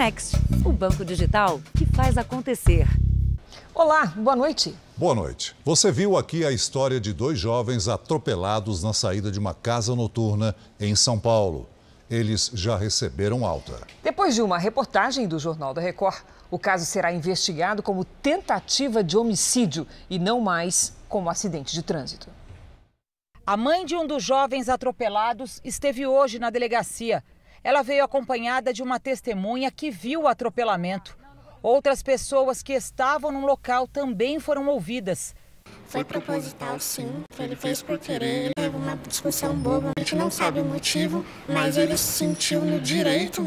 Next, o banco digital que faz acontecer. Olá, boa noite. Boa noite. Você viu aqui a história de 2 jovens atropelados na saída de uma casa noturna em São Paulo. Eles já receberam alta. Depois de uma reportagem do Jornal da Record, o caso será investigado como tentativa de homicídio e não mais como acidente de trânsito. A mãe de um dos jovens atropelados esteve hoje na delegacia. Ela veio acompanhada de uma testemunha que viu o atropelamento. Outras pessoas que estavam no local também foram ouvidas. Foi proposital, sim. Ele fez por querer. Teve uma discussão boba. A gente não sabe o motivo, mas ele se sentiu no direito,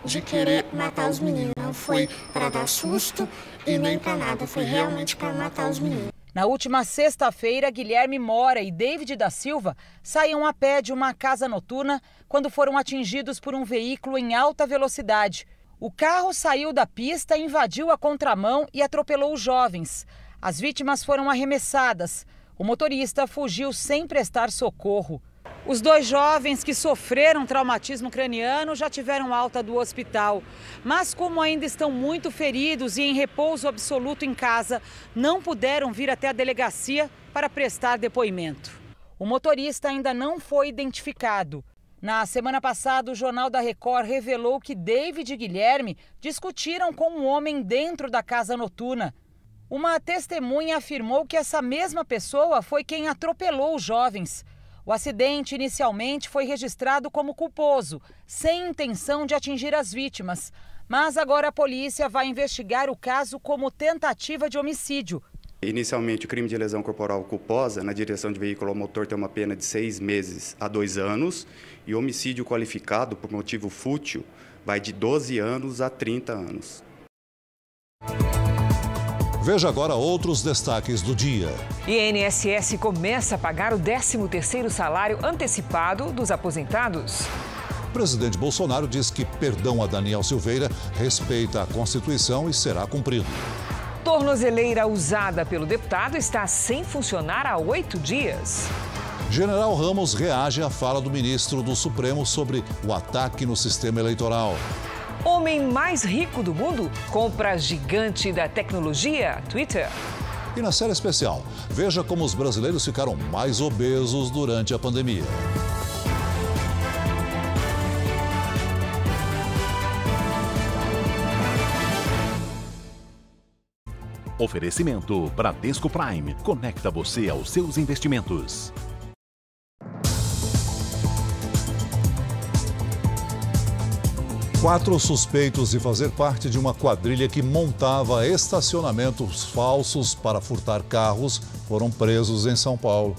de querer matar os meninos. Não foi para dar susto e nem para nada. Foi realmente para matar os meninos. Na última sexta-feira, Guilherme Mora e David da Silva saíam a pé de uma casa noturna quando foram atingidos por um veículo em alta velocidade. O carro saiu da pista, invadiu a contramão e atropelou os jovens. As vítimas foram arremessadas. O motorista fugiu sem prestar socorro. Os 2 jovens que sofreram traumatismo craniano já tiveram alta do hospital. Mas como ainda estão muito feridos e em repouso absoluto em casa, não puderam vir até a delegacia para prestar depoimento. O motorista ainda não foi identificado. Na semana passada, o Jornal da Record revelou que David e Guilherme discutiram com um homem dentro da casa noturna. Uma testemunha afirmou que essa mesma pessoa foi quem atropelou os jovens. O acidente inicialmente foi registrado como culposo, sem intenção de atingir as vítimas. Mas agora a polícia vai investigar o caso como tentativa de homicídio. Inicialmente, o crime de lesão corporal culposa na direção de veículo ao motor tem uma pena de 6 meses a 2 anos e homicídio qualificado por motivo fútil vai de 12 anos a 30 anos. Veja agora outros destaques do dia. INSS começa a pagar o 13º salário antecipado dos aposentados. O presidente Bolsonaro diz que perdão a Daniel Silveira respeita a Constituição e será cumprido. Tornozeleira usada pelo deputado está sem funcionar há 8 dias. General Ramos reage à fala do ministro do Supremo sobre o ataque no sistema eleitoral. Homem mais rico do mundo compra gigante da tecnologia, Twitter. E na série especial, veja como os brasileiros ficaram mais obesos durante a pandemia. Oferecimento Bradesco Prime. Conecta você aos seus investimentos. Quatro suspeitos de fazer parte de uma quadrilha que montava estacionamentos falsos para furtar carros foram presos em São Paulo.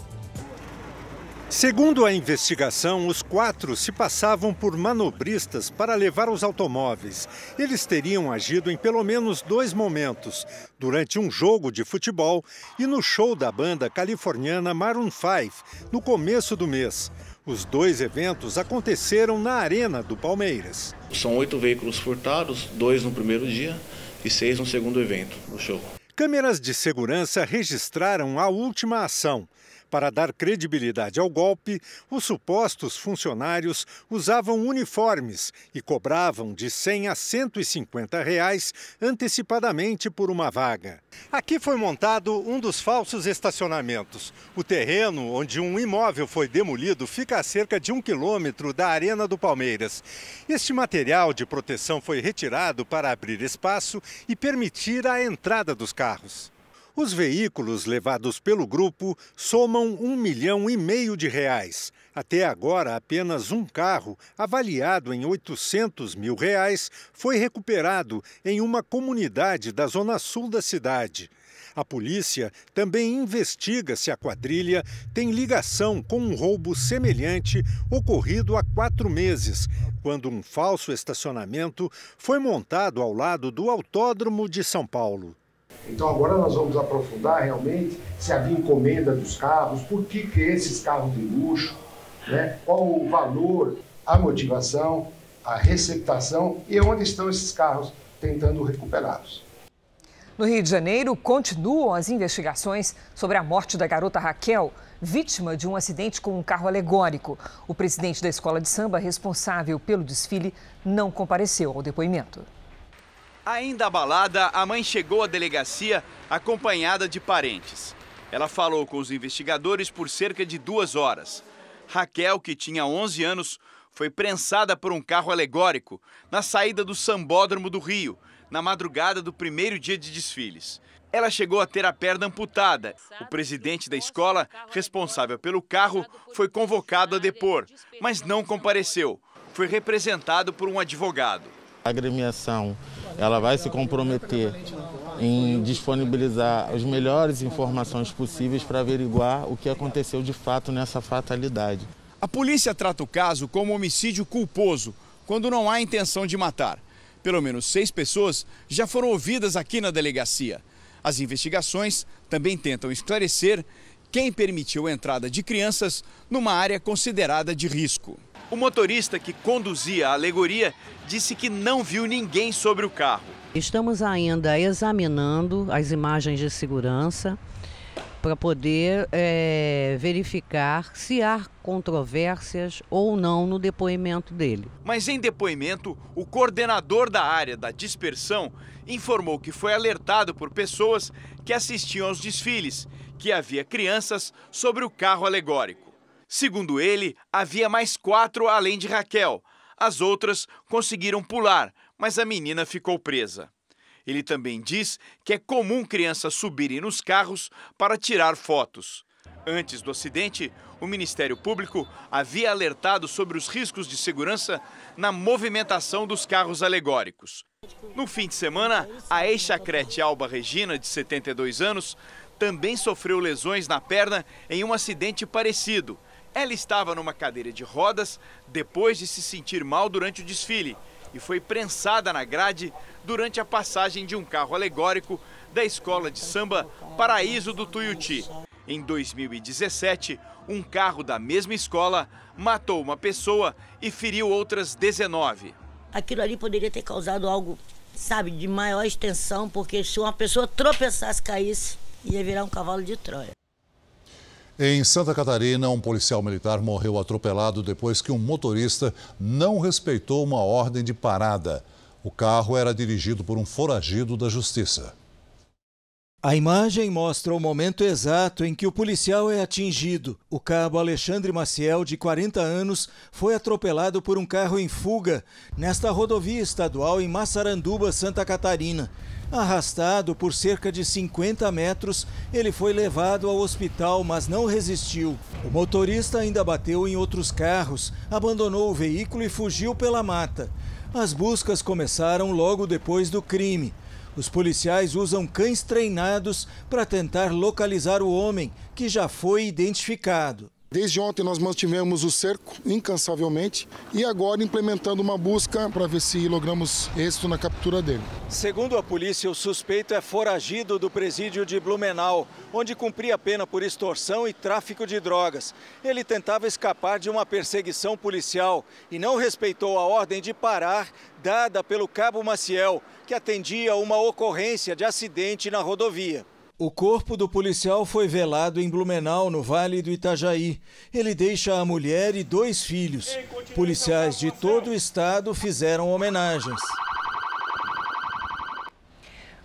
Segundo a investigação, os 4 se passavam por manobristas para levar os automóveis. Eles teriam agido em pelo menos 2 momentos, durante um jogo de futebol e no show da banda californiana Maroon 5, no começo do mês. Os 2 eventos aconteceram na Arena do Palmeiras. São 8 veículos furtados, 2 no primeiro dia e 6 no segundo evento, no show. Câmeras de segurança registraram a última ação. Para dar credibilidade ao golpe, os supostos funcionários usavam uniformes e cobravam de R$ 100 a R$ 150 antecipadamente por uma vaga. Aqui foi montado um dos falsos estacionamentos. O terreno onde um imóvel foi demolido fica a cerca de 1 quilômetro da Arena do Palmeiras. Este material de proteção foi retirado para abrir espaço e permitir a entrada dos carros. Os veículos levados pelo grupo somam R$ 1,5 milhão. Até agora, apenas um carro, avaliado em R$ 800 mil, foi recuperado em uma comunidade da zona sul da cidade. A polícia também investiga se a quadrilha tem ligação com um roubo semelhante ocorrido há 4 meses, quando um falso estacionamento foi montado ao lado do Autódromo de São Paulo. Então agora nós vamos aprofundar realmente se havia encomenda dos carros, por que esses carros de luxo, qual o valor, a motivação, a receptação e onde estão esses carros tentando recuperá-los. No Rio de Janeiro, continuam as investigações sobre a morte da garota Raquel, vítima de um acidente com um carro alegórico. O presidente da escola de samba responsável pelo desfile não compareceu ao depoimento. Ainda abalada, a mãe chegou à delegacia acompanhada de parentes. Ela falou com os investigadores por cerca de 2 horas. Raquel, que tinha 11 anos, foi prensada por um carro alegórico na saída do Sambódromo do Rio, na madrugada do primeiro dia de desfiles. Ela chegou a ter a perna amputada. O presidente da escola, responsável pelo carro, foi convocado a depor, mas não compareceu. Foi representado por um advogado. A agremiação ela vai se comprometer em disponibilizar as melhores informações possíveis para averiguar o que aconteceu de fato nessa fatalidade. A polícia trata o caso como homicídio culposo, quando não há intenção de matar. Pelo menos 6 pessoas já foram ouvidas aqui na delegacia. As investigações também tentam esclarecer quem permitiu a entrada de crianças numa área considerada de risco. O motorista que conduzia a alegoria disse que não viu ninguém sobre o carro. Estamos ainda examinando as imagens de segurança para poder verificar se há controvérsias ou não no depoimento dele. Mas em depoimento, o coordenador da área da dispersão informou que foi alertado por pessoas que assistiam aos desfiles, que havia crianças sobre o carro alegórico. Segundo ele, havia mais 4 além de Raquel. As outras conseguiram pular, mas a menina ficou presa. Ele também diz que é comum crianças subirem nos carros para tirar fotos. Antes do acidente, o Ministério Público havia alertado sobre os riscos de segurança na movimentação dos carros alegóricos. No fim de semana, a ex-chacrete Alba Regina, de 72 anos, também sofreu lesões na perna em um acidente parecido. Ela estava numa cadeira de rodas depois de se sentir mal durante o desfile e foi prensada na grade durante a passagem de um carro alegórico da escola de samba Paraíso do Tuiuti. Em 2017, um carro da mesma escola matou uma pessoa e feriu outras 19. Aquilo ali poderia ter causado algo, sabe, de maior extensão, porque se uma pessoa tropeçasse, caísse, ia virar um cavalo de Troia. Em Santa Catarina, um policial militar morreu atropelado depois que um motorista não respeitou uma ordem de parada. O carro era dirigido por um foragido da justiça. A imagem mostra o momento exato em que o policial é atingido. O cabo Alexandre Maciel, de 40 anos, foi atropelado por um carro em fuga nesta rodovia estadual em Massaranduba, Santa Catarina. Arrastado por cerca de 50 metros, ele foi levado ao hospital, mas não resistiu. O motorista ainda bateu em outros carros, abandonou o veículo e fugiu pela mata. As buscas começaram logo depois do crime. Os policiais usam cães treinados para tentar localizar o homem, que já foi identificado. Desde ontem nós mantivemos o cerco incansavelmente e agora implementando uma busca para ver se logramos êxito na captura dele. Segundo a polícia, o suspeito é foragido do presídio de Blumenau, onde cumpria pena por extorsão e tráfico de drogas. Ele tentava escapar de uma perseguição policial e não respeitou a ordem de parar dada pelo cabo Maciel, que atendia a uma ocorrência de acidente na rodovia. O corpo do policial foi velado em Blumenau, no Vale do Itajaí. Ele deixa a mulher e 2 filhos. Policiais de todo o estado fizeram homenagens.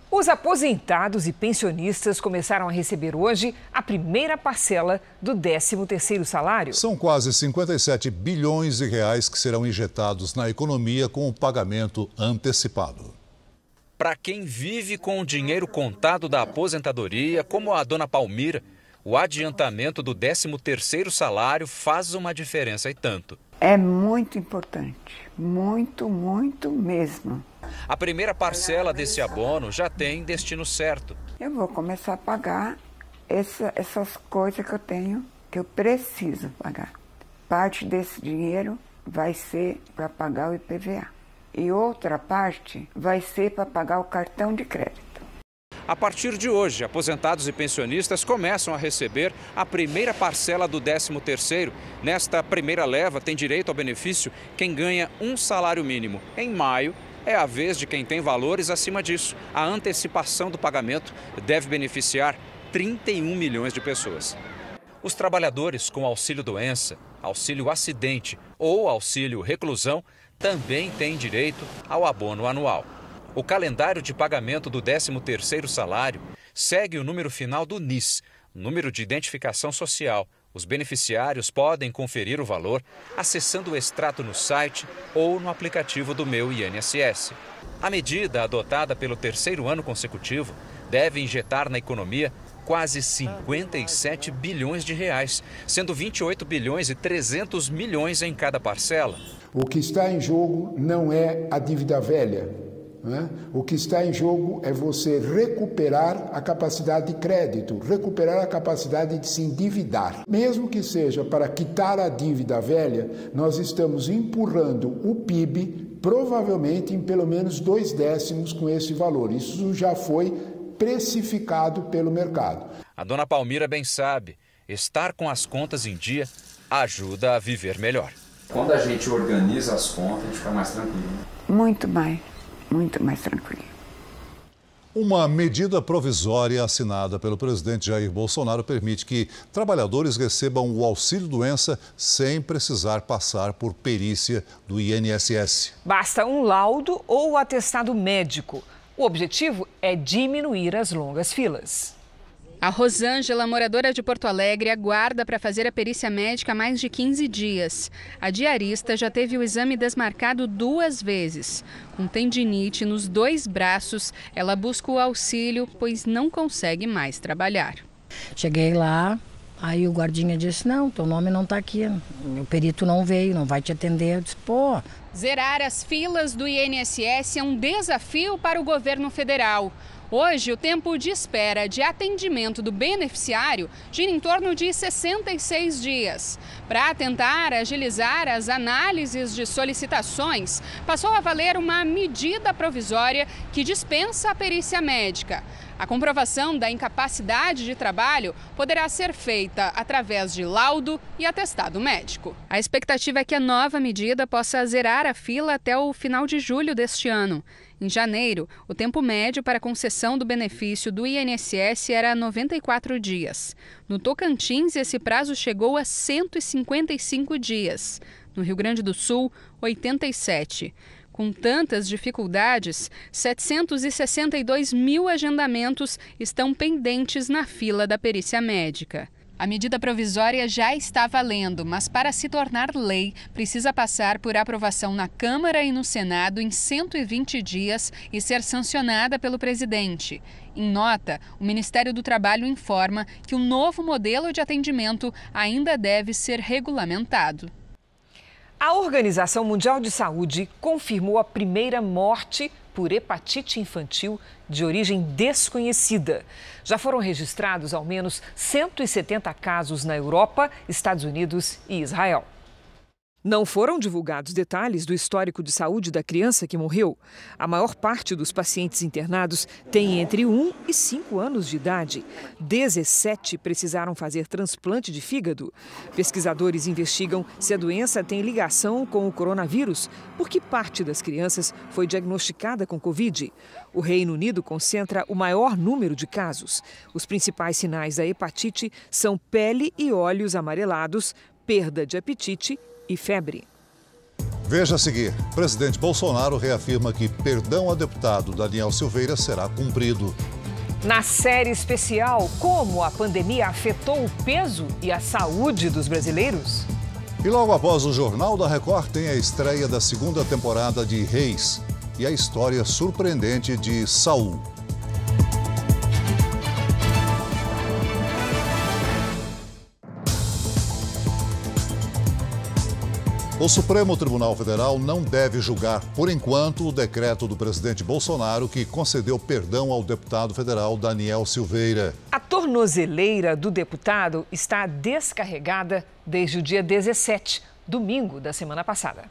Os aposentados e pensionistas começaram a receber hoje a primeira parcela do 13º salário. São quase 57 bilhões de reais que serão injetados na economia com o pagamento antecipado. Para quem vive com o dinheiro contado da aposentadoria, como a dona Palmira, o adiantamento do 13º salário faz uma diferença e tanto. É muito importante, muito mesmo. A primeira parcela desse abono já tem destino certo. Eu vou começar a pagar essas coisas que eu tenho, que eu preciso pagar. Parte desse dinheiro vai ser para pagar o IPVA. E outra parte vai ser para pagar o cartão de crédito. A partir de hoje, aposentados e pensionistas começam a receber a primeira parcela do 13º. Nesta primeira leva, tem direito ao benefício quem ganha um salário mínimo. Em maio, é a vez de quem tem valores acima disso. A antecipação do pagamento deve beneficiar 31 milhões de pessoas. Os trabalhadores com auxílio-doença, auxílio-acidente ou auxílio-reclusão também têm direito ao abono anual. O calendário de pagamento do 13º salário segue o número final do NIS, número de identificação social. Os beneficiários podem conferir o valor acessando o extrato no site ou no aplicativo do Meu INSS. A medida, adotada pelo 3º ano consecutivo, deve injetar na economia quase 57 bilhões de reais, sendo 28 bilhões e 300 milhões em cada parcela. O que está em jogo não é a dívida velha, né? O que está em jogo é você recuperar a capacidade de crédito, recuperar a capacidade de se endividar. Mesmo que seja para quitar a dívida velha, nós estamos empurrando o PIB provavelmente em pelo menos 2/10 com esse valor. Isso já foi precificado pelo mercado. A dona Palmira bem sabe, estar com as contas em dia ajuda a viver melhor. Quando a gente organiza as contas, a gente fica mais tranquilo. Muito mais tranquilo. Uma medida provisória assinada pelo presidente Jair Bolsonaro permite que trabalhadores recebam o auxílio-doença sem precisar passar por perícia do INSS. Basta um laudo ou atestado médico. O objetivo é diminuir as longas filas. A Rosângela, moradora de Porto Alegre, aguarda para fazer a perícia médica há mais de 15 dias. A diarista já teve o exame desmarcado 2 vezes. Com tendinite nos 2 braços, ela busca o auxílio, pois não consegue mais trabalhar. Cheguei lá, aí o guardinha disse, não, teu nome não está aqui, o perito não veio, não vai te atender. Eu disse, pô... Zerar as filas do INSS é um desafio para o governo federal. Hoje, o tempo de espera de atendimento do beneficiário gira em torno de 66 dias. Para tentar agilizar as análises de solicitações, passou a valer uma medida provisória que dispensa a perícia médica. A comprovação da incapacidade de trabalho poderá ser feita através de laudo e atestado médico. A expectativa é que a nova medida possa zerar a fila até o final de julho deste ano. Em janeiro, o tempo médio para concessão do benefício do INSS era 94 dias. No Tocantins, esse prazo chegou a 155 dias. No Rio Grande do Sul, 87. Com tantas dificuldades, 762 mil agendamentos estão pendentes na fila da perícia médica. A medida provisória já está valendo, mas para se tornar lei, precisa passar por aprovação na Câmara e no Senado em 120 dias e ser sancionada pelo presidente. Em nota, o Ministério do Trabalho informa que o novo modelo de atendimento ainda deve ser regulamentado. A Organização Mundial de Saúde confirmou a primeira morte por hepatite infantil de origem desconhecida. Já foram registrados ao menos 170 casos na Europa, Estados Unidos e Israel. Não foram divulgados detalhes do histórico de saúde da criança que morreu. A maior parte dos pacientes internados tem entre 1 e 5 anos de idade. 17 precisaram fazer transplante de fígado. Pesquisadores investigam se a doença tem ligação com o coronavírus, porque parte das crianças foi diagnosticada com Covid. O Reino Unido concentra o maior número de casos. Os principais sinais da hepatite são pele e olhos amarelados, perda de apetite e febre. Veja a seguir, presidente Bolsonaro reafirma que perdão a deputado Daniel Silveira será cumprido. Na série especial, como a pandemia afetou o peso e a saúde dos brasileiros? E logo após o Jornal da Record tem a estreia da 2ª temporada de Reis e a história surpreendente de Saul. O Supremo Tribunal Federal não deve julgar, por enquanto, o decreto do presidente Bolsonaro que concedeu perdão ao deputado federal Daniel Silveira. A tornozeleira do deputado está descarregada desde o dia 17, domingo da semana passada.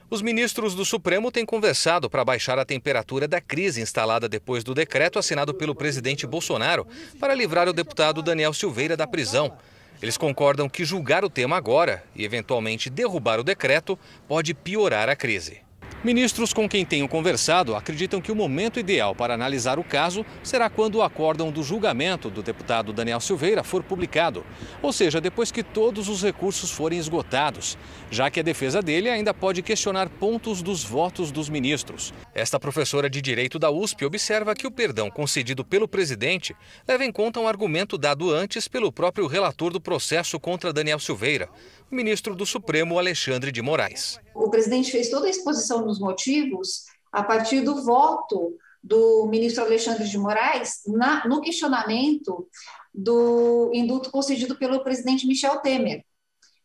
Os ministros do Supremo têm conversado para baixar a temperatura da crise instalada depois do decreto assinado pelo presidente Bolsonaro para livrar o deputado Daniel Silveira da prisão. Eles concordam que julgar o tema agora e, eventualmente, derrubar o decreto pode piorar a crise. Ministros com quem tenho conversado acreditam que o momento ideal para analisar o caso será quando o acórdão do julgamento do deputado Daniel Silveira for publicado, ou seja, depois que todos os recursos forem esgotados, já que a defesa dele ainda pode questionar pontos dos votos dos ministros. Esta professora de Direito da USP observa que o perdão concedido pelo presidente leva em conta um argumento dado antes pelo próprio relator do processo contra Daniel Silveira, o ministro do Supremo, Alexandre de Moraes. O presidente fez toda a exposição dos motivos a partir do voto do ministro Alexandre de Moraes no questionamento do indulto concedido pelo presidente Michel Temer.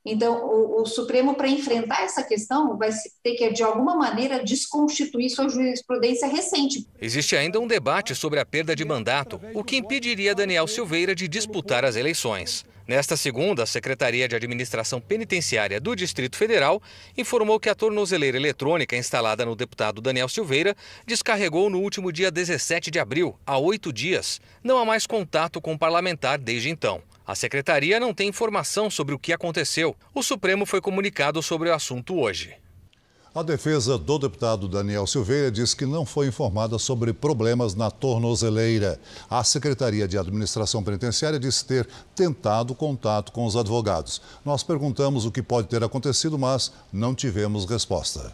Então, o Supremo, para enfrentar essa questão, vai ter que, de alguma maneira, desconstituir sua jurisprudência recente. Existe ainda um debate sobre a perda de mandato, o que impediria Daniel Silveira de disputar as eleições. Nesta segunda, a Secretaria de Administração Penitenciária do Distrito Federal informou que a tornozeleira eletrônica instalada no deputado Daniel Silveira descarregou no último dia 17 de abril, há 8 dias. Não há mais contato com o parlamentar desde então. A secretaria não tem informação sobre o que aconteceu. O Supremo foi comunicado sobre o assunto hoje. A defesa do deputado Daniel Silveira diz que não foi informada sobre problemas na tornozeleira. A Secretaria de Administração Penitenciária disse ter tentado contato com os advogados. Nós perguntamos o que pode ter acontecido, mas não tivemos resposta.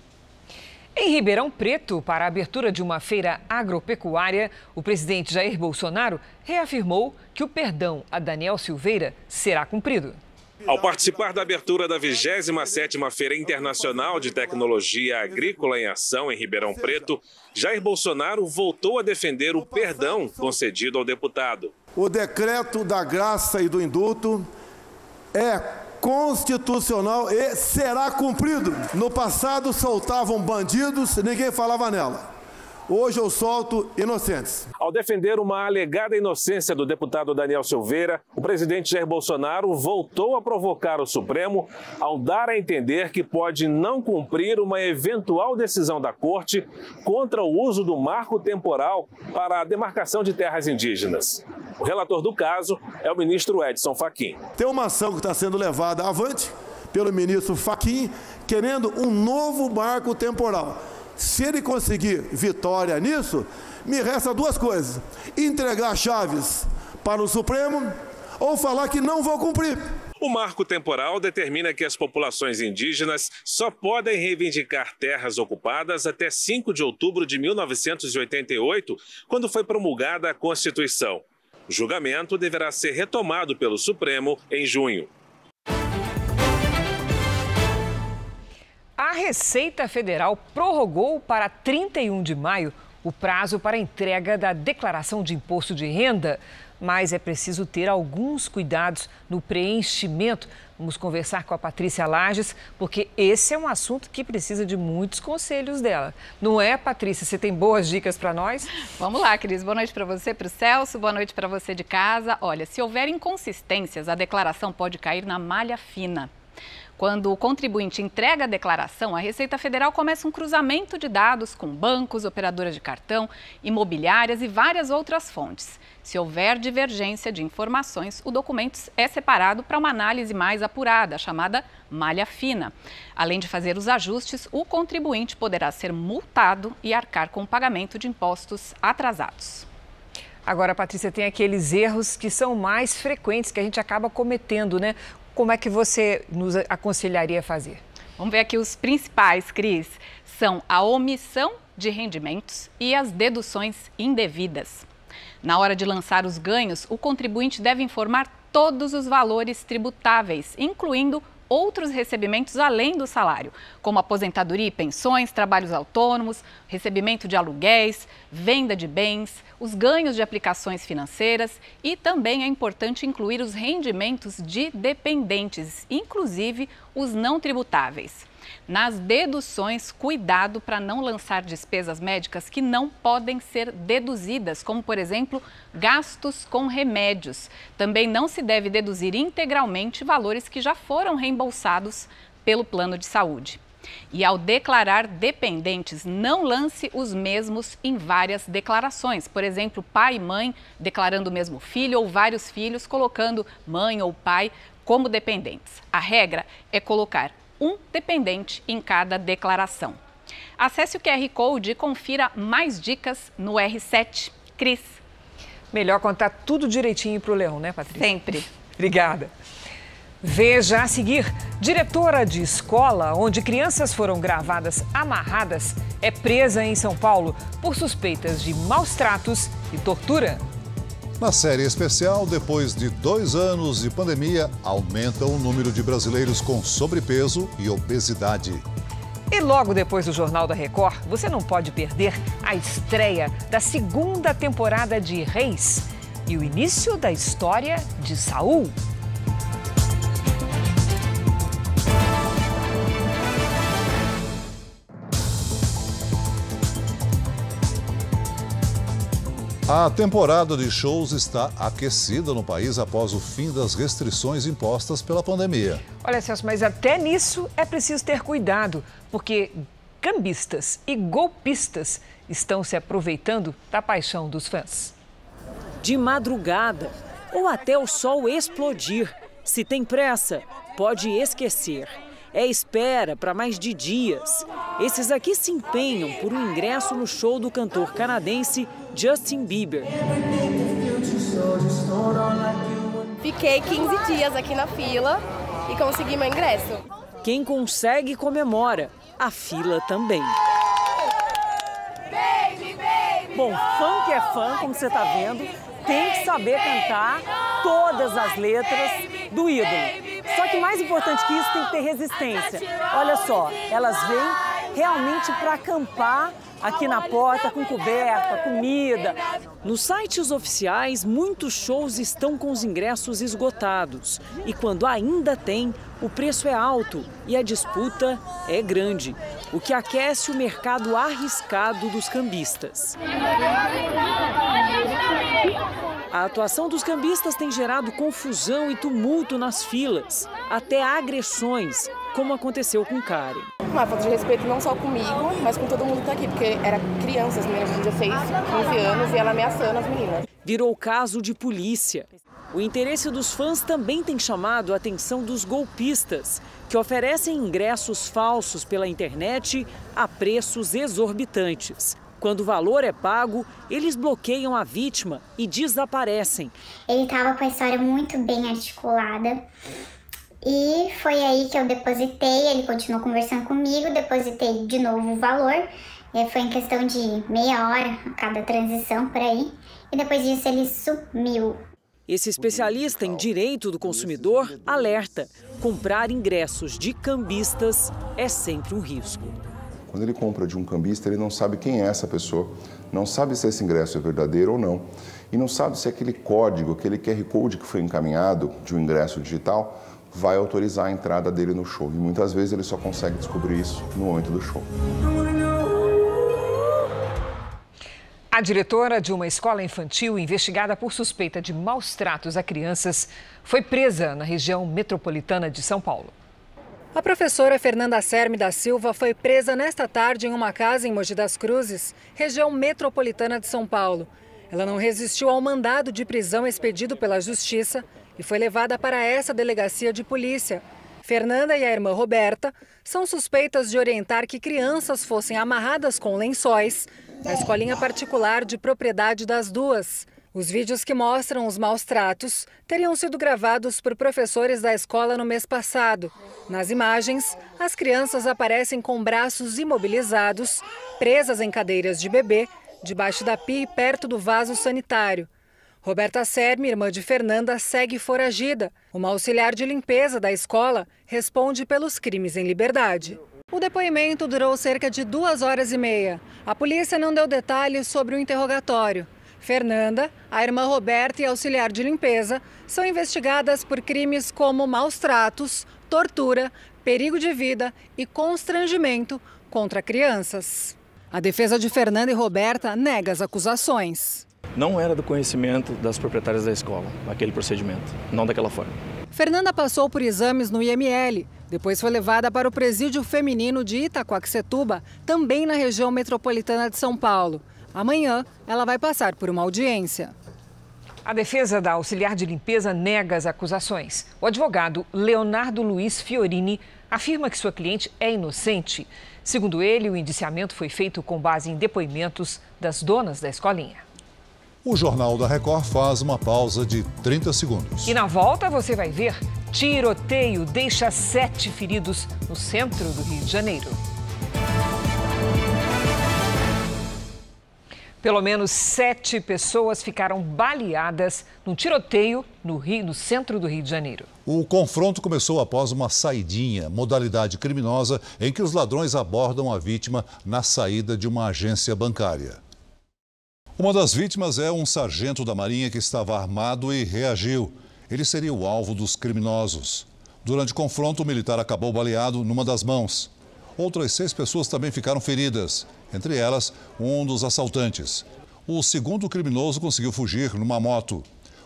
Em Ribeirão Preto, para a abertura de uma feira agropecuária, o presidente Jair Bolsonaro reafirmou que o perdão a Daniel Silveira será cumprido. Ao participar da abertura da 27ª Feira Internacional de Tecnologia Agrícola em Ação em Ribeirão Preto, Jair Bolsonaro voltou a defender o perdão concedido ao deputado. O decreto da graça e do indulto é constitucional e será cumprido. No passado soltavam bandidos e ninguém falava nela. Hoje eu solto inocentes. Ao defender uma alegada inocência do deputado Daniel Silveira, o presidente Jair Bolsonaro voltou a provocar o Supremo ao dar a entender que pode não cumprir uma eventual decisão da Corte contra o uso do marco temporal para a demarcação de terras indígenas. O relator do caso é o ministro Edson Fachin. Tem uma ação que está sendo levada avante pelo ministro Fachin, querendo um novo marco temporal. Se ele conseguir vitória nisso, me resta duas coisas: entregar chaves para o Supremo ou falar que não vou cumprir. O marco temporal determina que as populações indígenas só podem reivindicar terras ocupadas até 5 de outubro de 1988, quando foi promulgada a Constituição. O julgamento deverá ser retomado pelo Supremo em junho. A Receita Federal prorrogou para 31 de maio o prazo para entrega da declaração de imposto de renda, mas é preciso ter alguns cuidados no preenchimento. Vamos conversar com a Patrícia Lages, porque esse é um assunto que precisa de muitos conselhos dela. Não é, Patrícia? Você tem boas dicas para nós? Vamos lá, Cris. Boa noite para você, para o Celso. Boa noite para você de casa. Olha, se houver inconsistências, a declaração pode cair na malha fina. Quando o contribuinte entrega a declaração, a Receita Federal começa um cruzamento de dados com bancos, operadoras de cartão, imobiliárias e várias outras fontes. Se houver divergência de informações, o documento é separado para uma análise mais apurada, chamada malha fina. Além de fazer os ajustes, o contribuinte poderá ser multado e arcar com o pagamento de impostos atrasados. Agora, Patrícia, tem aqueles erros que são mais frequentes, que a gente acaba cometendo, né? Como é que você nos aconselharia a fazer? Vamos ver aqui os principais, Cris. São a omissão de rendimentos e as deduções indevidas. Na hora de lançar os ganhos, o contribuinte deve informar todos os valores tributáveis, incluindo outros recebimentos além do salário, como aposentadoria e pensões, trabalhos autônomos, recebimento de aluguéis, venda de bens, os ganhos de aplicações financeiras e também é importante incluir os rendimentos de dependentes, inclusive os não tributáveis. Nas deduções, cuidado para não lançar despesas médicas que não podem ser deduzidas, como, por exemplo, gastos com remédios. Também não se deve deduzir integralmente valores que já foram reembolsados pelo plano de saúde. E ao declarar dependentes, não lance os mesmos em várias declarações. Por exemplo, pai e mãe declarando o mesmo filho ou vários filhos colocando mãe ou pai como dependentes. A regra é colocar um dependente em cada declaração. Acesse o QR Code e confira mais dicas no R7. Cris. Melhor contar tudo direitinho para o Leão, né, Patrícia? Sempre. Obrigada. Veja a seguir, diretora de escola onde crianças foram gravadas amarradas é presa em São Paulo por suspeitas de maus tratos e tortura. Na série especial, depois de 2 anos de pandemia, aumenta o número de brasileiros com sobrepeso e obesidade. E logo depois do Jornal da Record, você não pode perder a estreia da 2ª temporada de Reis e o início da história de Saul. A temporada de shows está aquecida no país após o fim das restrições impostas pela pandemia. Olha, Celso, mas até nisso é preciso ter cuidado, porque cambistas e golpistas estão se aproveitando da paixão dos fãs. De madrugada ou até o sol explodir. Se tem pressa, pode esquecer. É espera para mais de dias. Esses aqui se empenham por um ingresso no show do cantor canadense Justin Bieber. Fiquei 15 dias aqui na fila e consegui meu ingresso. Quem consegue comemora, a fila também. Bom, fã que é fã, como você está vendo, tem que saber cantar todas as letras do ídolo. Só que mais importante que isso, tem que ter resistência. Olha só, elas vêm realmente para acampar aqui na porta com coberta, comida. Nos sites oficiais, muitos shows estão com os ingressos esgotados. E quando ainda tem, o preço é alto e a disputa é grande, o que aquece o mercado arriscado dos cambistas. A atuação dos cambistas tem gerado confusão e tumulto nas filas, até agressões, como aconteceu com Karen. Uma falta de respeito não só comigo, mas com todo mundo que tá aqui, porque era crianças, meninas de 16, 15 anos, e ela ameaçando as meninas. Virou caso de polícia. O interesse dos fãs também tem chamado a atenção dos golpistas, que oferecem ingressos falsos pela internet a preços exorbitantes. Quando o valor é pago, eles bloqueiam a vítima e desaparecem. Ele estava com a história muito bem articulada e foi aí que eu depositei, ele continuou conversando comigo, depositei de novo o valor. Foi em questão de meia hora a cada transição por aí e depois disso ele sumiu. Esse especialista em direito do consumidor alerta: comprar ingressos de cambistas é sempre um risco. Quando ele compra de um cambista, ele não sabe quem é essa pessoa, não sabe se esse ingresso é verdadeiro ou não, e não sabe se aquele código, aquele QR Code que foi encaminhado de um ingresso digital, vai autorizar a entrada dele no show. E muitas vezes ele só consegue descobrir isso no momento do show. A diretora de uma escola infantil investigada por suspeita de maus tratos a crianças foi presa na região metropolitana de São Paulo. A professora Fernanda Serme da Silva foi presa nesta tarde em uma casa em Mogi das Cruzes, região metropolitana de São Paulo. Ela não resistiu ao mandado de prisão expedido pela Justiça e foi levada para essa delegacia de polícia. Fernanda e a irmã Roberta são suspeitas de orientar que crianças fossem amarradas com lençóis na escolinha particular de propriedade das duas. Os vídeos que mostram os maus tratos teriam sido gravados por professores da escola no mês passado. Nas imagens, as crianças aparecem com braços imobilizados, presas em cadeiras de bebê, debaixo da pia e perto do vaso sanitário. Roberta Serme, irmã de Fernanda, segue foragida. Uma auxiliar de limpeza da escola responde pelos crimes em liberdade. O depoimento durou cerca de 2 horas e meia. A polícia não deu detalhes sobre o interrogatório. Fernanda, a irmã Roberta e a auxiliar de limpeza são investigadas por crimes como maus tratos, tortura, perigo de vida e constrangimento contra crianças. A defesa de Fernanda e Roberta nega as acusações. Não era do conhecimento das proprietárias da escola, aquele procedimento, não daquela forma. Fernanda passou por exames no IML, depois foi levada para o presídio feminino de Itaquaquecetuba, também na região metropolitana de São Paulo. Amanhã, ela vai passar por uma audiência. A defesa da auxiliar de limpeza nega as acusações. O advogado Leonardo Luiz Fiorini afirma que sua cliente é inocente. Segundo ele, o indiciamento foi feito com base em depoimentos das donas da escolinha. O Jornal da Record faz uma pausa de 30 segundos. E na volta você vai ver: tiroteio deixa 7 feridos no centro do Rio de Janeiro. Pelo menos 7 pessoas ficaram baleadas num tiroteio no centro do Rio de Janeiro. O confronto começou após uma saidinha, modalidade criminosa em que os ladrões abordam a vítima na saída de uma agência bancária. Uma das vítimas é um sargento da Marinha que estava armado e reagiu. Ele seria o alvo dos criminosos. Durante o confronto, o militar acabou baleado numa das mãos. Outras 6 pessoas também ficaram feridas, entre elas um dos assaltantes. O segundo criminoso conseguiu fugir numa moto.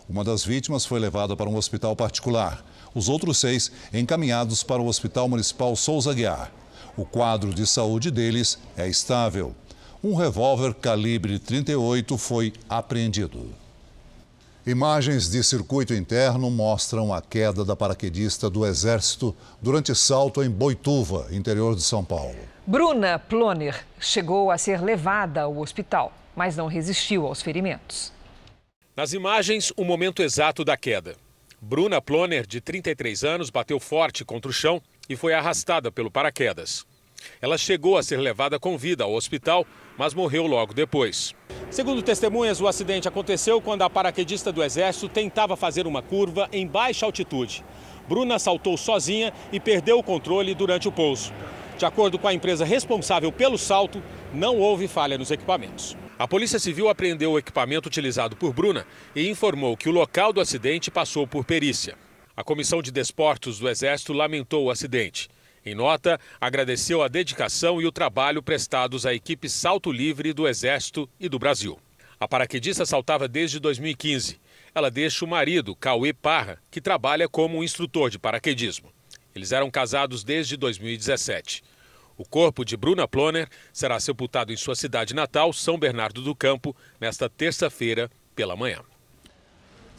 Uma das vítimas foi levada para um hospital particular. Os outros 6 encaminhados para o Hospital Municipal Souza Aguiar. O quadro de saúde deles é estável. Um revólver calibre 38 foi apreendido. Imagens de circuito interno mostram a queda da paraquedista do Exército durante salto em Boituva, interior de São Paulo. Bruna Ploner chegou a ser levada ao hospital, mas não resistiu aos ferimentos. Nas imagens, o momento exato da queda. Bruna Ploner, de 33 anos, bateu forte contra o chão e foi arrastada pelo paraquedas. Ela chegou a ser levada com vida ao hospital, mas morreu logo depois. Segundo testemunhas, o acidente aconteceu quando a paraquedista do Exército tentava fazer uma curva em baixa altitude. Bruna saltou sozinha e perdeu o controle durante o pouso. De acordo com a empresa responsável pelo salto, não houve falha nos equipamentos. A Polícia Civil apreendeu o equipamento utilizado por Bruna e informou que o local do acidente passou por perícia. A Comissão de Desportos do Exército lamentou o acidente. Em nota, agradeceu a dedicação e o trabalho prestados à equipe Salto Livre do Exército e do Brasil. A paraquedista saltava desde 2015. Ela deixa o marido, Cauê Parra, que trabalha como instrutor de paraquedismo. Eles eram casados desde 2017. O corpo de Bruna Ploner será sepultado em sua cidade natal, São Bernardo do Campo, nesta terça-feira pela manhã.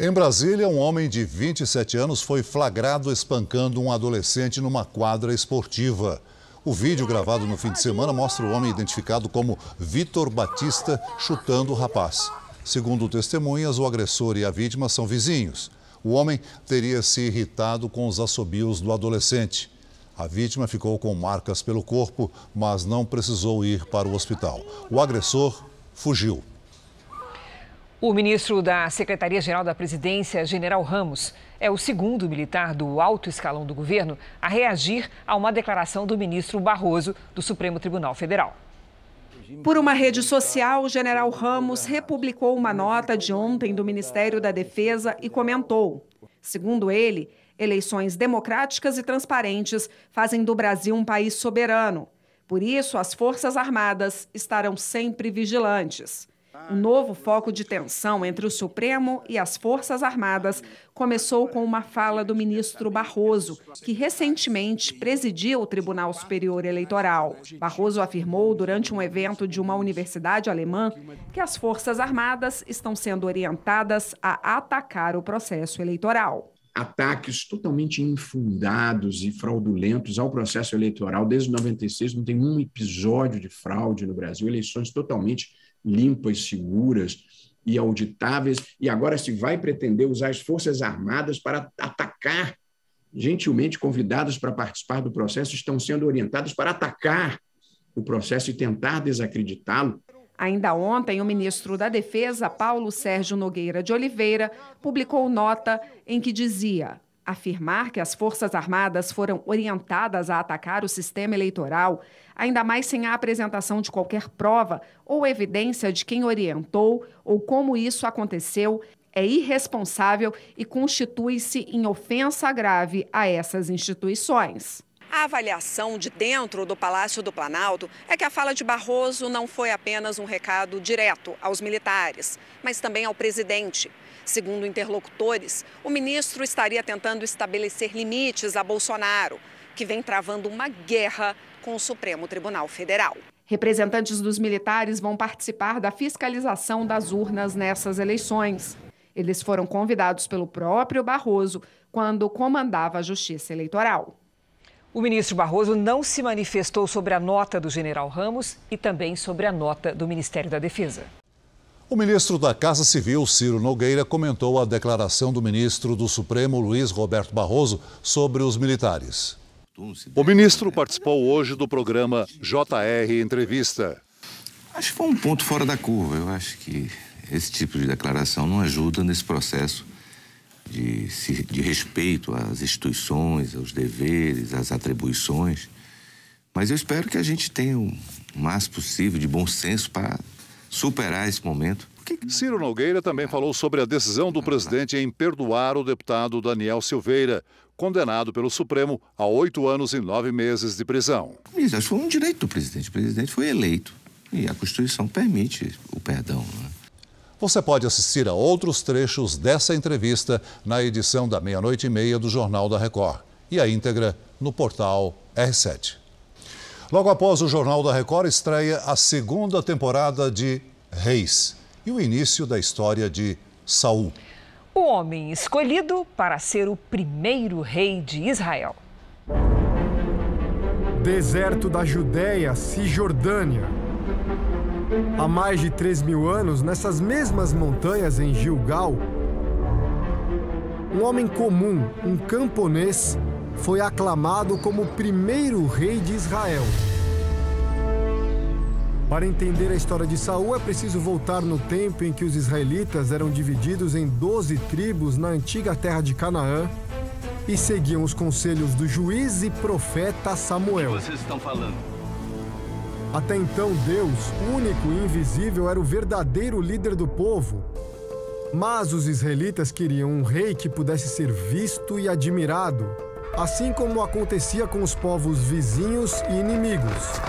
Em Brasília, um homem de 27 anos foi flagrado espancando um adolescente numa quadra esportiva. O vídeo gravado no fim de semana mostra o homem identificado como Vitor Batista chutando o rapaz. Segundo testemunhas, o agressor e a vítima são vizinhos. O homem teria se irritado com os assobios do adolescente. A vítima ficou com marcas pelo corpo, mas não precisou ir para o hospital. O agressor fugiu. O ministro da Secretaria-Geral da Presidência, General Ramos, é o segundo militar do alto escalão do governo a reagir a uma declaração do ministro Barroso do Supremo Tribunal Federal. Por uma rede social, o General Ramos republicou uma nota de ontem do Ministério da Defesa e comentou: segundo ele, eleições democráticas e transparentes fazem do Brasil um país soberano. Por isso, as Forças Armadas estarão sempre vigilantes. Um novo foco de tensão entre o Supremo e as Forças Armadas começou com uma fala do ministro Barroso, que recentemente presidia o Tribunal Superior Eleitoral. Barroso afirmou durante um evento de uma universidade alemã que as Forças Armadas estão sendo orientadas a atacar o processo eleitoral. Ataques totalmente infundados e fraudulentos ao processo eleitoral. Desde 96 não tem um episódio de fraude no Brasil, eleições totalmente limpas, seguras e auditáveis, e agora se vai pretender usar as Forças Armadas para atacar. Gentilmente convidadas para participar do processo, estão sendo orientadas para atacar o processo e tentar desacreditá-lo. Ainda ontem, o ministro da Defesa, Paulo Sérgio Nogueira de Oliveira, publicou nota em que dizia: afirmar que as Forças Armadas foram orientadas a atacar o sistema eleitoral, ainda mais sem a apresentação de qualquer prova ou evidência de quem orientou ou como isso aconteceu, é irresponsável e constitui-se em ofensa grave a essas instituições. A avaliação de dentro do Palácio do Planalto é que a fala de Barroso não foi apenas um recado direto aos militares, mas também ao presidente. Segundo interlocutores, o ministro estaria tentando estabelecer limites a Bolsonaro, que vem travando uma guerra com o Supremo Tribunal Federal. Representantes dos militares vão participar da fiscalização das urnas nessas eleições. Eles foram convidados pelo próprio Barroso quando comandava a Justiça Eleitoral. O ministro Barroso não se manifestou sobre a nota do general Ramos e também sobre a nota do Ministério da Defesa. O ministro da Casa Civil, Ciro Nogueira, comentou a declaração do ministro do Supremo, Luiz Roberto Barroso, sobre os militares. O ministro participou hoje do programa JR Entrevista. Acho que foi um ponto fora da curva. Eu acho que esse tipo de declaração não ajuda nesse processo de respeito às instituições, aos deveres, às atribuições. Mas eu espero que a gente tenha o máximo possível de bom senso para superar esse momento. Ciro Nogueira também falou sobre a decisão do presidente em perdoar o deputado Daniel Silveira, condenado pelo Supremo a 8 anos e 9 meses de prisão. Isso, acho que foi um direito do presidente. O presidente foi eleito e a Constituição permite o perdão, né? Você pode assistir a outros trechos dessa entrevista na edição da 00:30 do Jornal da Record e a íntegra no portal R7. Logo após o Jornal da Record estreia a 2ª temporada de Reis e o início da história de Saul. O homem escolhido para ser o primeiro rei de Israel. Deserto da Judéia, Cisjordânia. Há mais de 3.000 anos, nessas mesmas montanhas em Gilgal, um homem comum, um camponês, foi aclamado como o primeiro rei de Israel. Para entender a história de Saul, é preciso voltar no tempo em que os israelitas eram divididos em 12 tribos na antiga terra de Canaã e seguiam os conselhos do juiz e profeta Samuel. O que vocês estão falando? Até então, Deus, único e invisível, era o verdadeiro líder do povo. Mas os israelitas queriam um rei que pudesse ser visto e admirado, assim como acontecia com os povos vizinhos e inimigos.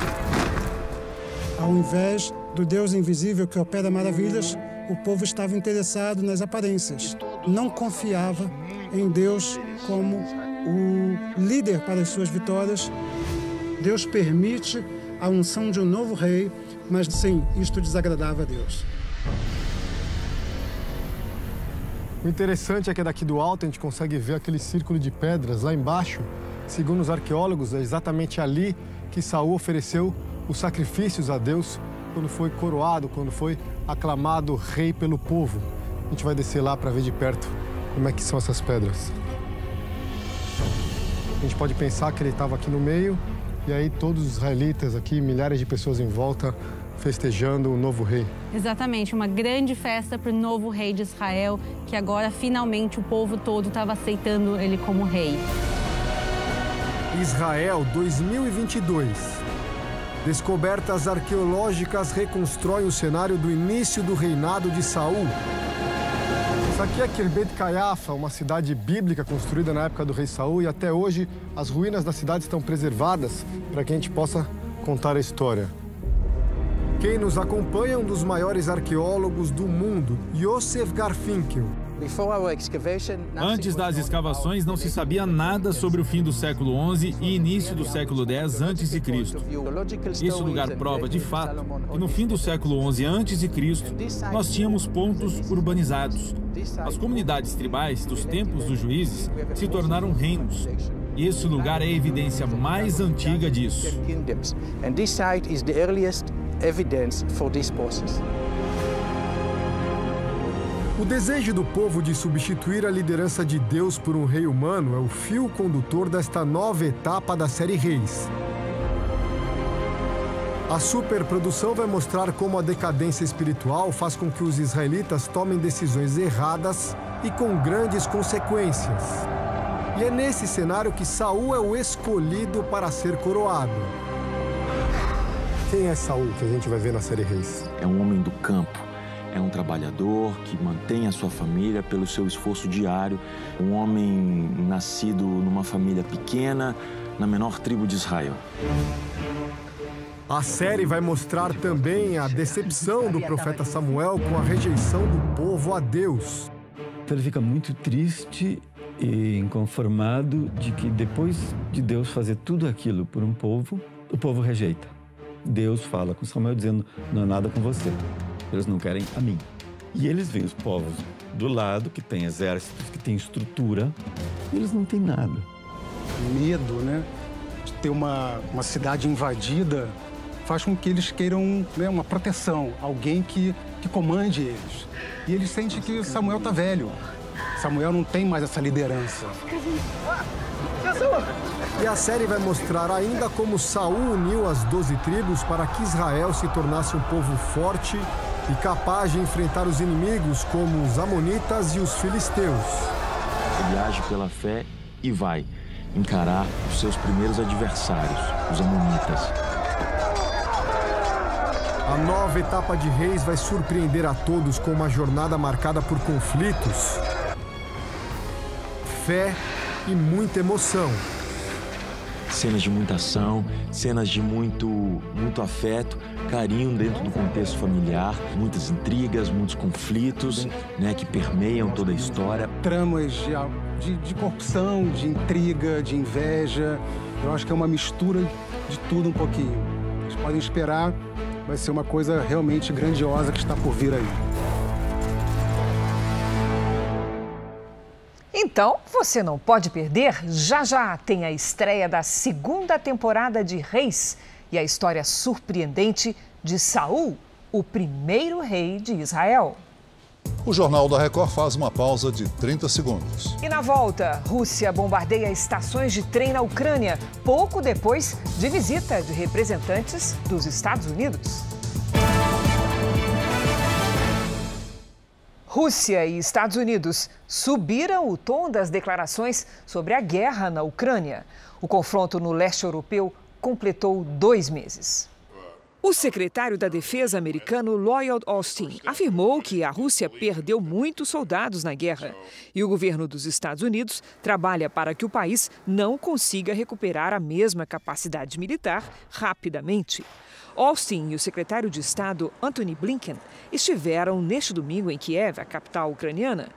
Ao invés do Deus invisível que opera maravilhas, o povo estava interessado nas aparências. Não confiava em Deus como o líder para as suas vitórias. Deus permite a unção de um novo rei, mas sim, isto desagradava a Deus. O interessante é que daqui do alto a gente consegue ver aquele círculo de pedras lá embaixo. Segundo os arqueólogos, é exatamente ali que Saul ofereceu os sacrifícios a Deus quando foi coroado, quando foi aclamado rei pelo povo. A gente vai descer lá para ver de perto como é que são essas pedras. A gente pode pensar que ele estava aqui no meio e aí todos os israelitas aqui, milhares de pessoas em volta, festejando o novo rei. Exatamente, uma grande festa para o novo rei de Israel, que agora finalmente o povo todo estava aceitando ele como rei. Israel 2022. Descobertas arqueológicas reconstroem o cenário do início do reinado de Saul. Isso aqui é Kirbet Caiafa, uma cidade bíblica construída na época do rei Saul, e até hoje as ruínas da cidade estão preservadas para que a gente possa contar a história. Quem nos acompanha é um dos maiores arqueólogos do mundo, Yosef Garfinkel. Antes das escavações, não se sabia nada sobre o fim do século XI e início do século X a.C. Esse lugar prova, de fato, que no fim do século XI a.C., nós tínhamos pontos urbanizados. As comunidades tribais dos tempos dos juízes se tornaram reinos. E esse lugar é a evidência mais antiga disso. O desejo do povo de substituir a liderança de Deus por um rei humano é o fio condutor desta nova etapa da série Reis. A superprodução vai mostrar como a decadência espiritual faz com que os israelitas tomem decisões erradas e com grandes consequências. E é nesse cenário que Saul é o escolhido para ser coroado. Quem é Saul que a gente vai ver na série Reis? É um homem do campo. É um trabalhador que mantém a sua família pelo seu esforço diário. Um homem nascido numa família pequena, na menor tribo de Israel. A série vai mostrar também a decepção do profeta Samuel com a rejeição do povo a Deus. Ele fica muito triste e inconformado de que depois de Deus fazer tudo aquilo por um povo, o povo rejeita. Deus fala com Samuel dizendo, não é nada com você. Eles não querem a mim. E eles veem os povos do lado, que tem exércitos, que tem estrutura, e eles não têm nada. Medo, né, de ter uma cidade invadida faz com que eles queiram, né, uma proteção, alguém que comande eles. E eles sentem que Samuel está velho. Samuel não tem mais essa liderança. E a série vai mostrar ainda como Saul uniu as 12 tribos para que Israel se tornasse um povo forte e capaz de enfrentar os inimigos como os amonitas e os filisteus. Ele age pela fé e vai encarar os seus primeiros adversários, os amonitas. A nova etapa de Reis vai surpreender a todos com uma jornada marcada por conflitos, fé e muita emoção. Cenas de muita ação, cenas de muito afeto, carinho dentro do contexto familiar, muitas intrigas, muitos conflitos, né, que permeiam toda a história. Tramas de corrupção, de intriga, de inveja. Eu acho que é uma mistura de tudo um pouquinho. Vocês podem esperar, vai ser uma coisa realmente grandiosa que está por vir aí. Então, você não pode perder, já tem a estreia da segunda temporada de Reis e a história surpreendente de Saul, o primeiro rei de Israel. O Jornal da Record faz uma pausa de 30 segundos. E na volta, Rússia bombardeia estações de trem na Ucrânia, pouco depois de visita de representantes dos Estados Unidos. Rússia e Estados Unidos subiram o tom das declarações sobre a guerra na Ucrânia. O confronto no leste europeu completou 2 meses. O secretário da Defesa americano Lloyd Austin afirmou que a Rússia perdeu muitos soldados na guerra e o governo dos Estados Unidos trabalha para que o país não consiga recuperar a mesma capacidade militar rapidamente. Austin e o secretário de Estado Antony Blinken estiveram neste domingo em Kiev, a capital ucraniana.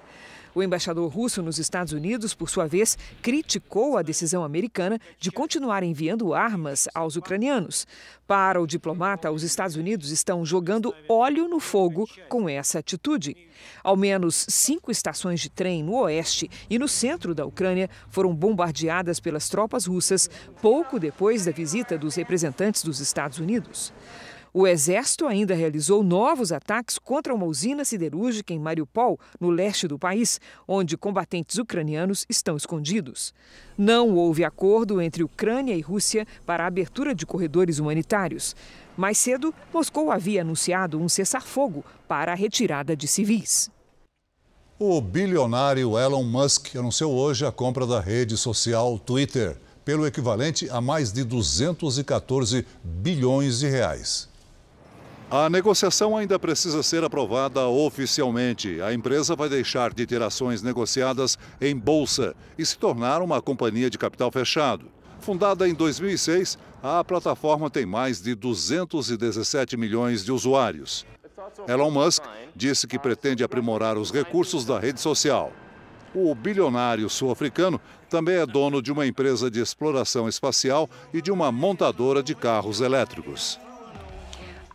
O embaixador russo nos Estados Unidos, por sua vez, criticou a decisão americana de continuar enviando armas aos ucranianos. Para o diplomata, os Estados Unidos estão jogando óleo no fogo com essa atitude. Ao menos 5 estações de trem no oeste e no centro da Ucrânia foram bombardeadas pelas tropas russas pouco depois da visita dos representantes dos Estados Unidos. O Exército ainda realizou novos ataques contra uma usina siderúrgica em Mariupol, no leste do país, onde combatentes ucranianos estão escondidos. Não houve acordo entre Ucrânia e Rússia para a abertura de corredores humanitários. Mais cedo, Moscou havia anunciado um cessar-fogo para a retirada de civis. O bilionário Elon Musk anunciou hoje a compra da rede social Twitter, pelo equivalente a mais de 214 bilhões de reais. A negociação ainda precisa ser aprovada oficialmente. A empresa vai deixar de ter ações negociadas em bolsa e se tornar uma companhia de capital fechado. Fundada em 2006, a plataforma tem mais de 217 milhões de usuários. Elon Musk disse que pretende aprimorar os recursos da rede social. O bilionário sul-africano também é dono de uma empresa de exploração espacial e de uma montadora de carros elétricos.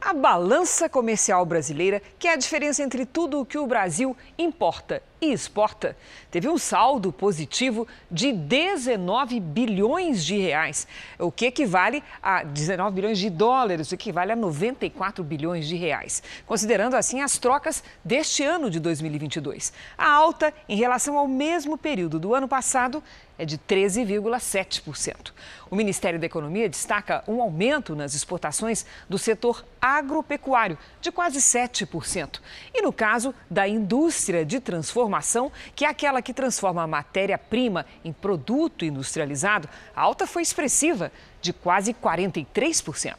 A balança comercial brasileira, que é a diferença entre tudo o que o Brasil importa e exporta, teve um saldo positivo de 19 bilhões de reais, o que equivale a 19 bilhões de dólares, o que equivale a 94 bilhões de reais, considerando assim as trocas deste ano de 2022. A alta em relação ao mesmo período do ano passado é de 13,7%. O Ministério da Economia destaca um aumento nas exportações do setor agropecuário, de quase 7%. E no caso da indústria de transformação, que é aquela que transforma a matéria-prima em produto industrializado, a alta foi expressiva, de quase 43%.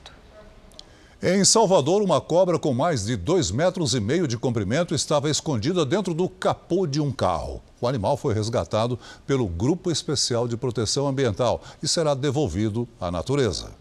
Em Salvador, uma cobra com mais de 2,5 metros de comprimento estava escondida dentro do capô de um carro. O animal foi resgatado pelo Grupo Especial de Proteção Ambiental e será devolvido à natureza.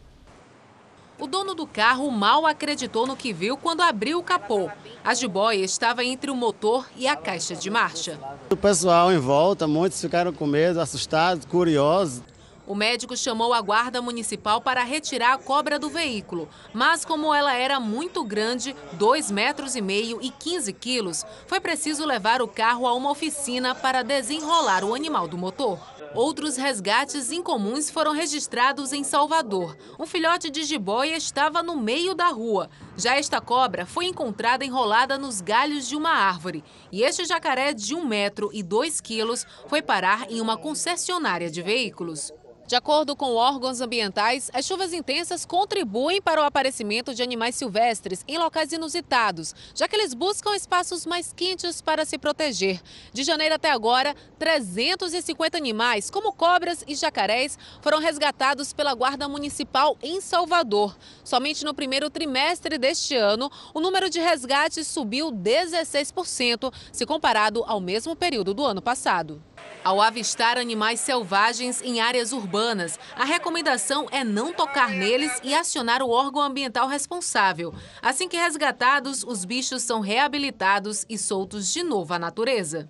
O dono do carro mal acreditou no que viu quando abriu o capô. A jiboia estava entre o motor e a caixa de marcha. O pessoal em volta, muitos ficaram com medo, assustados, curiosos. O médico chamou a guarda municipal para retirar a cobra do veículo, mas como ela era muito grande, 2,5 metros e 15 quilos, foi preciso levar o carro a uma oficina para desenrolar o animal do motor. Outros resgates incomuns foram registrados em Salvador. Um filhote de jiboia estava no meio da rua. Já esta cobra foi encontrada enrolada nos galhos de uma árvore. E este jacaré de 1 metro e 2 quilos foi parar em uma concessionária de veículos. De acordo com órgãos ambientais, as chuvas intensas contribuem para o aparecimento de animais silvestres em locais inusitados, já que eles buscam espaços mais quentes para se proteger. De janeiro até agora, 350 animais, como cobras e jacarés, foram resgatados pela Guarda Municipal em Salvador. Somente no primeiro trimestre deste ano, o número de resgates subiu 16%, se comparado ao mesmo período do ano passado. Ao avistar animais selvagens em áreas urbanas, a recomendação é não tocar neles e acionar o órgão ambiental responsável. Assim que resgatados, os bichos são reabilitados e soltos de novo à natureza.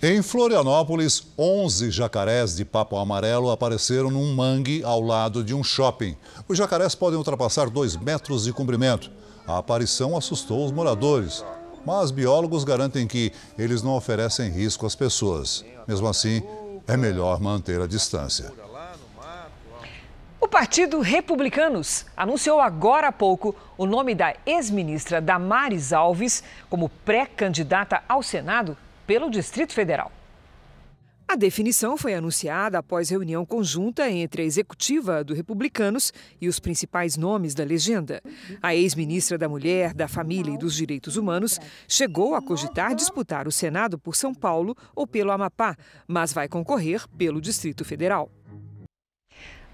Em Florianópolis, 11 jacarés de papo amarelo apareceram num mangue ao lado de um shopping. Os jacarés podem ultrapassar 2 metros de comprimento. A aparição assustou os moradores. Mas biólogos garantem que eles não oferecem risco às pessoas. Mesmo assim, é melhor manter a distância. O Partido Republicanos anunciou agora há pouco o nome da ex-ministra Damares Alves como pré-candidata ao Senado pelo Distrito Federal. A definição foi anunciada após reunião conjunta entre a executiva do Republicanos e os principais nomes da legenda. A ex-ministra da Mulher, da Família e dos Direitos Humanos chegou a cogitar disputar o Senado por São Paulo ou pelo Amapá, mas vai concorrer pelo Distrito Federal.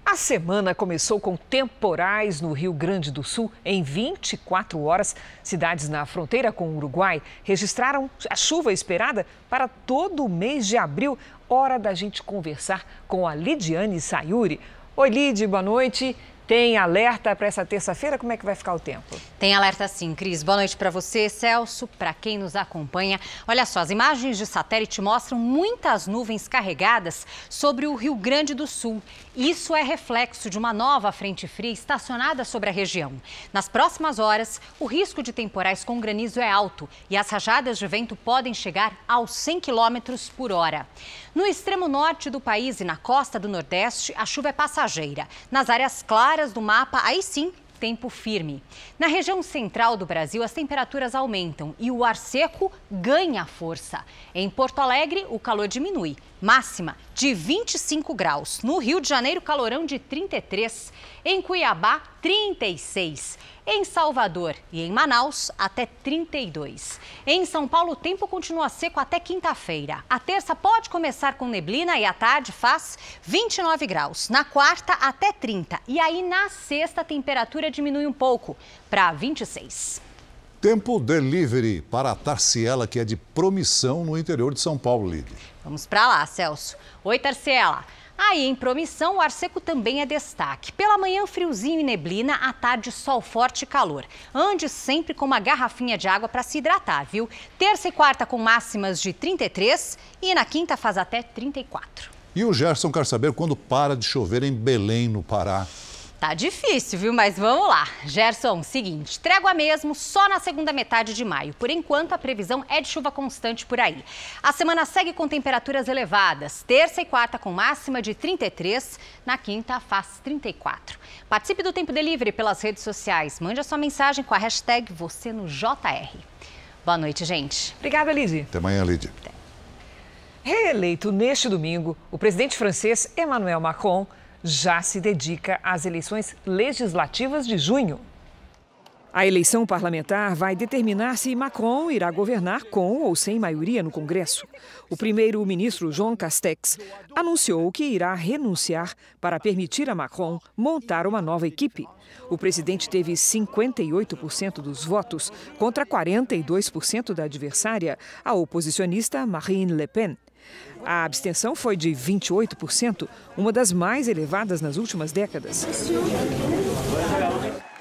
A semana começou com temporais no Rio Grande do Sul. Em 24 horas, cidades na fronteira com o Uruguai registraram a chuva esperada para todo o mês de abril. Hora da gente conversar com a Lidiane Sayuri. Oi, Lid, boa noite. Tem alerta para essa terça-feira? Como é que vai ficar o tempo? Tem alerta sim, Cris. Boa noite para você, Celso, para quem nos acompanha. Olha só, as imagens de satélite mostram muitas nuvens carregadas sobre o Rio Grande do Sul. Isso é reflexo de uma nova frente fria estacionada sobre a região. Nas próximas horas, o risco de temporais com granizo é alto e as rajadas de vento podem chegar aos 100 km por hora. No extremo norte do país e na costa do Nordeste, a chuva é passageira. Nas áreas claras do mapa, aí sim, tempo firme. Na região central do Brasil, as temperaturas aumentam e o ar seco ganha força. Em Porto Alegre, o calor diminui. Máxima de 25 graus. No Rio de Janeiro, calorão de 33. Em Cuiabá, 36. Em Salvador e em Manaus, até 32. Em São Paulo, o tempo continua seco até quinta-feira. A terça pode começar com neblina e à tarde faz 29 graus. Na quarta, até 30. E aí, na sexta, a temperatura diminui um pouco para 26. Tempo delivery para a Tarciela, que é de Promissão, no interior de São Paulo, Lídia. Vamos para lá, Celso. Oi, Tarciela. Aí, em Promissão, o ar seco também é destaque. Pela manhã, friozinho e neblina, à tarde, sol forte e calor. Ande sempre com uma garrafinha de água para se hidratar, viu? Terça e quarta com máximas de 33 e na quinta faz até 34. E o Gerson quer saber quando para de chover em Belém, no Pará. Tá difícil, viu? Mas vamos lá. Gerson, seguinte, trégua mesmo só na segunda metade de maio. Por enquanto, a previsão é de chuva constante por aí. A semana segue com temperaturas elevadas. Terça e quarta com máxima de 33, na quinta faz 34. Participe do Tempo Delivery pelas redes sociais. Mande a sua mensagem com a hashtag #VocêNoJR. Boa noite, gente. Obrigada, Lidy. Até amanhã, Lidy. Reeleito neste domingo, o presidente francês Emmanuel Macron já se dedica às eleições legislativas de junho. A eleição parlamentar vai determinar se Macron irá governar com ou sem maioria no Congresso. O primeiro-ministro Jean Castex anunciou que irá renunciar para permitir a Macron montar uma nova equipe. O presidente teve 58% dos votos contra 42% da adversária, a oposicionista Marine Le Pen. A abstenção foi de 28%, uma das mais elevadas nas últimas décadas.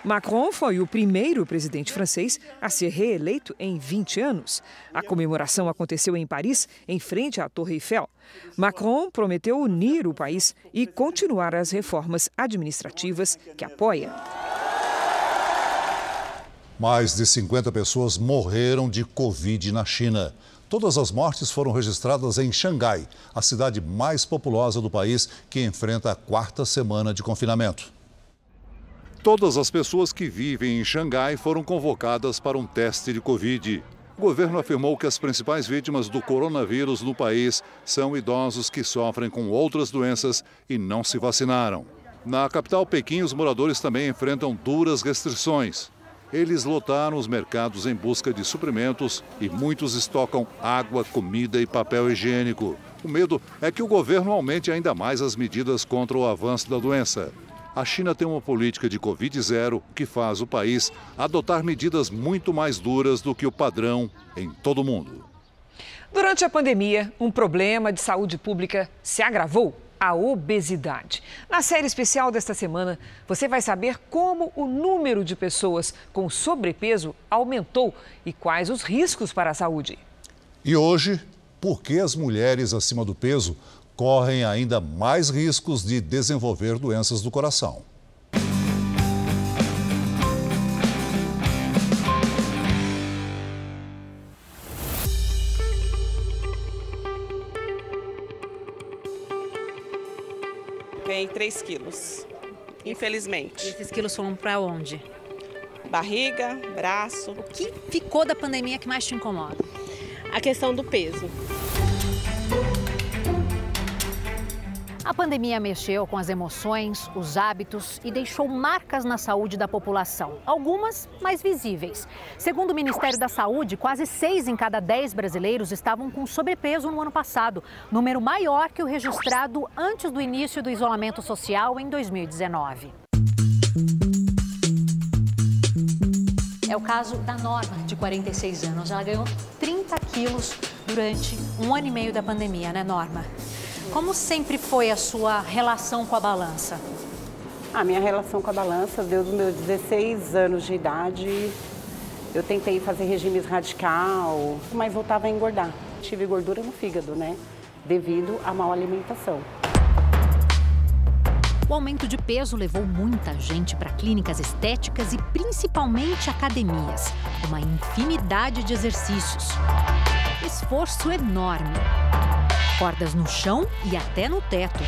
Macron foi o primeiro presidente francês a ser reeleito em 20 anos. A comemoração aconteceu em Paris, em frente à Torre Eiffel. Macron prometeu unir o país e continuar as reformas administrativas que apoia. Mais de 50 pessoas morreram de Covid na China. Todas as mortes foram registradas em Xangai, a cidade mais populosa do país, que enfrenta a 4ª semana de confinamento. Todas as pessoas que vivem em Xangai foram convocadas para um teste de Covid. O governo afirmou que as principais vítimas do coronavírus no país são idosos que sofrem com outras doenças e não se vacinaram. Na capital Pequim, os moradores também enfrentam duras restrições. Eles lotaram os mercados em busca de suprimentos e muitos estocam água, comida e papel higiênico. O medo é que o governo aumente ainda mais as medidas contra o avanço da doença. A China tem uma política de Covid-0 que faz o país adotar medidas muito mais duras do que o padrão em todo o mundo. Durante a pandemia, um problema de saúde pública se agravou: a obesidade. Na série especial desta semana, você vai saber como o número de pessoas com sobrepeso aumentou e quais os riscos para a saúde. E hoje, por que as mulheres acima do peso correm ainda mais riscos de desenvolver doenças do coração? Ganhei 3 quilos, infelizmente. E esses quilos foram para onde? Barriga, braço. O que ficou da pandemia que mais te incomoda? A questão do peso. A pandemia mexeu com as emoções, os hábitos e deixou marcas na saúde da população, algumas mais visíveis. Segundo o Ministério da Saúde, quase 6 em cada 10 brasileiros estavam com sobrepeso no ano passado, número maior que o registrado antes do início do isolamento social em 2019. É o caso da Norma, de 46 anos. Ela ganhou 30 quilos durante 1 ano e meio da pandemia, né, Norma? Como sempre foi a sua relação com a balança? A minha relação com a balança, desde os meus 16 anos de idade, eu tentei fazer regimes radical, mas voltava a engordar. Tive gordura no fígado, né? Devido à má alimentação. O aumento de peso levou muita gente para clínicas estéticas e principalmente academias. Uma infinidade de exercícios. Esforço enorme. Cordas no chão e até no teto.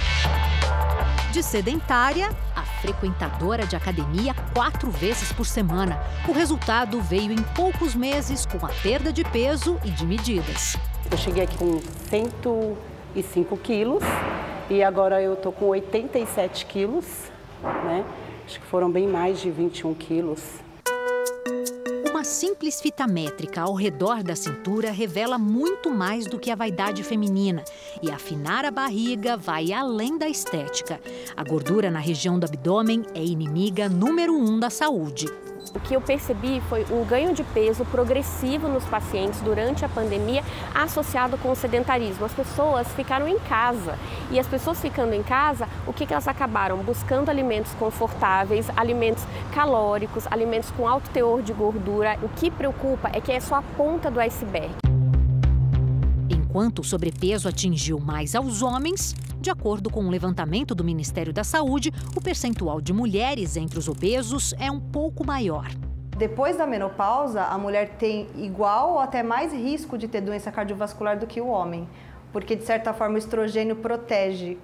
De sedentária a frequentadora de academia 4 vezes por semana. O resultado veio em poucos meses com a perda de peso e de medidas. Eu cheguei aqui com 105 quilos e agora eu tô com 87 quilos, né? Acho que foram bem mais de 21 quilos. Uma simples fita métrica ao redor da cintura revela muito mais do que a vaidade feminina. E afinar a barriga vai além da estética. A gordura na região do abdômen é inimiga número 1 da saúde. O que eu percebi foi um ganho de peso progressivo nos pacientes durante a pandemia, associado com o sedentarismo. As pessoas ficaram em casa e as pessoas ficando em casa, o que elas acabaram? Buscando alimentos confortáveis, alimentos calóricos, alimentos com alto teor de gordura. O que preocupa é que é só a ponta do iceberg. Enquanto o sobrepeso atingiu mais aos homens, de acordo com um levantamento do Ministério da Saúde, o percentual de mulheres entre os obesos é um pouco maior. Depois da menopausa, a mulher tem igual ou até mais risco de ter doença cardiovascular do que o homem, porque, de certa forma, o estrogênio protege.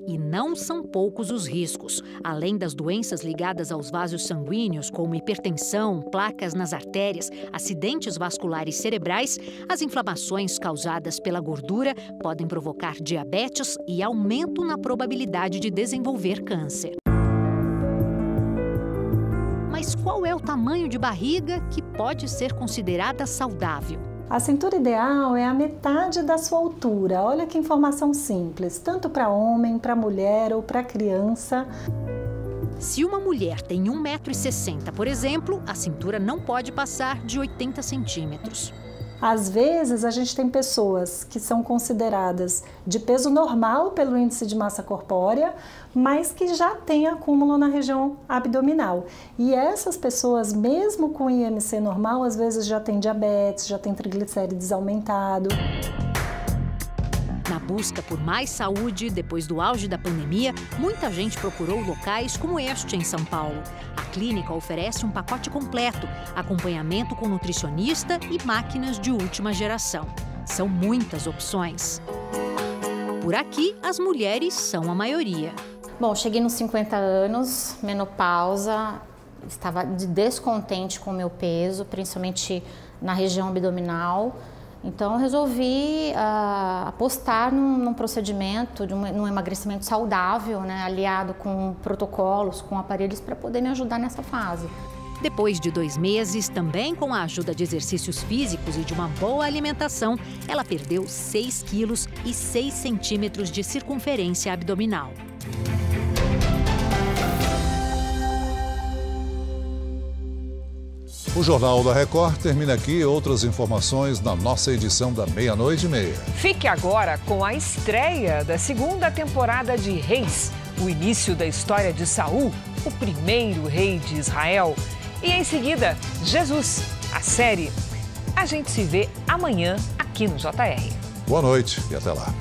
E não são poucos os riscos. Além das doenças ligadas aos vasos sanguíneos, como hipertensão, placas nas artérias, acidentes vasculares cerebrais, as inflamações causadas pela gordura podem provocar diabetes e aumento na probabilidade de desenvolver câncer. Mas qual é o tamanho de barriga que pode ser considerada saudável? A cintura ideal é a metade da sua altura. Olha que informação simples, tanto para homem, para mulher ou para criança. Se uma mulher tem 1,60 m, por exemplo, a cintura não pode passar de 80 centímetros. Às vezes, a gente tem pessoas que são consideradas de peso normal pelo índice de massa corpórea, mas que já têm acúmulo na região abdominal. E essas pessoas, mesmo com IMC normal, às vezes já têm diabetes, já têm triglicérides aumentado. Na busca por mais saúde, depois do auge da pandemia, muita gente procurou locais como este em São Paulo. A clínica oferece um pacote completo, acompanhamento com nutricionista e máquinas de última geração. São muitas opções. Por aqui, as mulheres são a maioria. Bom, cheguei nos 50 anos, menopausa, estava descontente com o meu peso, principalmente na região abdominal. Então, eu resolvi apostar num procedimento, num emagrecimento saudável, né, aliado com protocolos, com aparelhos para poder me ajudar nessa fase. Depois de 2 meses, também com a ajuda de exercícios físicos e de uma boa alimentação, ela perdeu 6 quilos e 6 centímetros de circunferência abdominal. O Jornal da Record termina aqui. Outras informações na nossa edição da 00:30. Fique agora com a estreia da 2ª temporada de Reis, o início da história de Saul, o primeiro rei de Israel. E em seguida, Jesus, a série. A gente se vê amanhã aqui no JR. Boa noite e até lá.